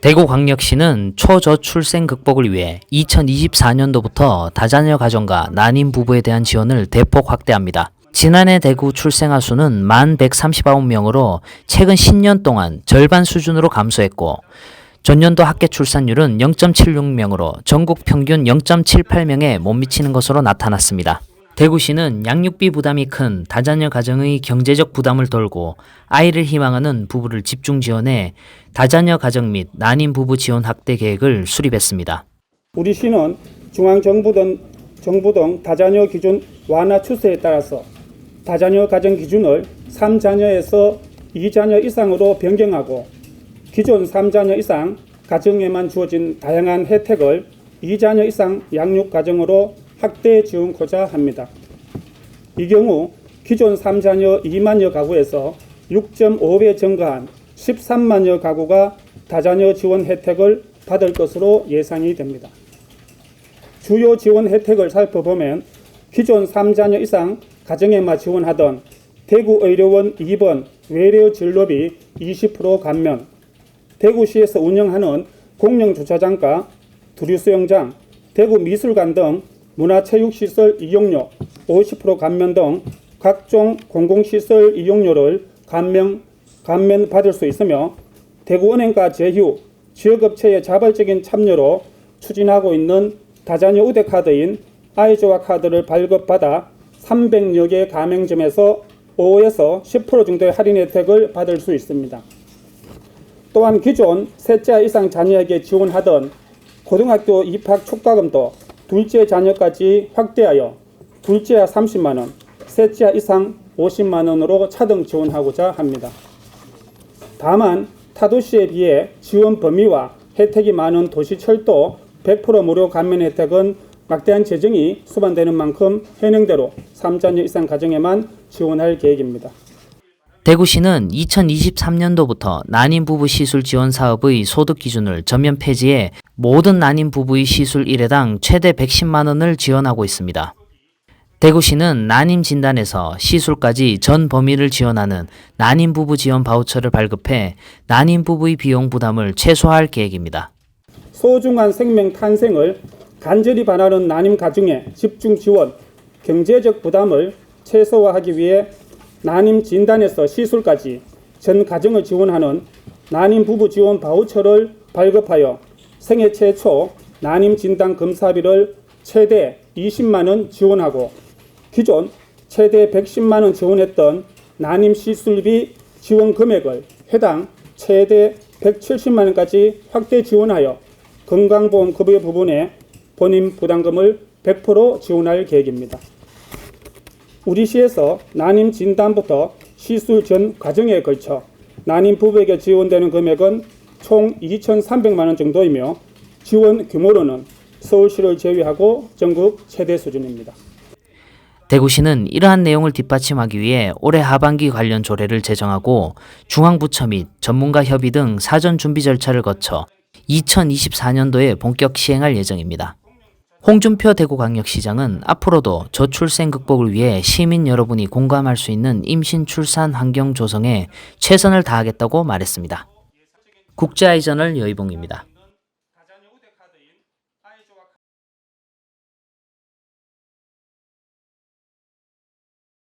대구광역시는 초저출생 극복을 위해 2024년도부터 다자녀 가정과 난임 부부에 대한 지원을 대폭 확대합니다. 지난해 대구 출생아 수는 1,139명으로 최근 10년 동안 절반 수준으로 감소했고 전년도 합계 출산율은 0.76명으로 전국 평균 0.78명에 못 미치는 것으로 나타났습니다. 대구시는 양육비 부담이 큰 다자녀 가정의 경제적 부담을 덜고 아이를 희망하는 부부를 집중 지원해 다자녀 가정 및 난임 부부 지원 확대 계획을 수립했습니다. 우리 시는 중앙정부 등 다자녀 기준 완화 추세에 따라서 다자녀 가정 기준을 3자녀에서 2자녀 이상으로 변경하고 기존 3자녀 이상 가정에만 주어진 다양한 혜택을 2자녀 이상 양육 가정으로 확대 지원코자 합니다. 이 경우 기존 3자녀 2만여 가구에서 6.5배 증가한 13만여 가구가 다자녀 지원 혜택을 받을 것으로 예상이 됩니다. 주요 지원 혜택을 살펴보면 기존 3자녀 이상 가정에만 지원하던 대구의료원 2번 외래 진료비 20% 감면, 대구시에서 운영하는 공영주차장과 두류수영장, 대구미술관 등 문화체육시설 이용료 50% 감면 등 각종 공공시설 이용료를 감면 받을 수 있으며 대구은행과 제휴, 지역업체의 자발적인 참여로 추진하고 있는 다자녀 우대카드인 아이조아 카드를 발급받아 300여 개 가맹점에서 5에서 10% 정도의 할인 혜택을 받을 수 있습니다. 또한 기존 셋째 이상 자녀에게 지원하던 고등학교 입학 축가금도 둘째 자녀까지 확대하여 둘째야 30만원, 셋째야 이상 50만원으로 차등 지원하고자 합니다. 다만 타도시에 비해 지원 범위와 혜택이 많은 도시철도 100% 무료 감면 혜택은 막대한 재정이 수반되는 만큼 현행대로 3자녀 이상 가정에만 지원할 계획입니다. 대구시는 2023년도부터 난임 부부 시술 지원 사업의 소득 기준을 전면 폐지해 모든 난임 부부의 시술 1회당 최대 110만 원을 지원하고 있습니다. 대구시는 난임 진단에서 시술까지 전 범위를 지원하는 난임 부부 지원 바우처를 발급해 난임 부부의 비용 부담을 최소화할 계획입니다. 소중한 생명 탄생을 간절히 바라는 난임 가정의 집중 지원, 경제적 부담을 최소화하기 위해 난임 진단에서 시술까지 전 가정을 지원하는 난임 부부 지원 바우처를 발급하여 생애 최초 난임 진단 검사비를 최대 20만 원 지원하고 기존 최대 110만 원 지원했던 난임 시술비 지원 금액을 해당 최대 170만 원까지 확대 지원하여 건강보험급여 부분에 본인 부담금을 100% 지원할 계획입니다. 우리 시에서 난임 진단부터 시술 전 과정에 걸쳐 난임 부부에게 지원되는 금액은 총 2,300만 원 정도이며 지원 규모로는 서울시를 제외하고 전국 최대 수준입니다. 대구시는 이러한 내용을 뒷받침하기 위해 올해 하반기 관련 조례를 제정하고 중앙부처 및 전문가 협의 등 사전 준비 절차를 거쳐 2024년도에 본격 시행할 예정입니다. 홍준표 대구광역시장은 앞으로도 저출생 극복을 위해 시민 여러분이 공감할 수 있는 임신 출산 환경 조성에 최선을 다하겠다고 말했습니다. 국제아이저널 여의봉입니다.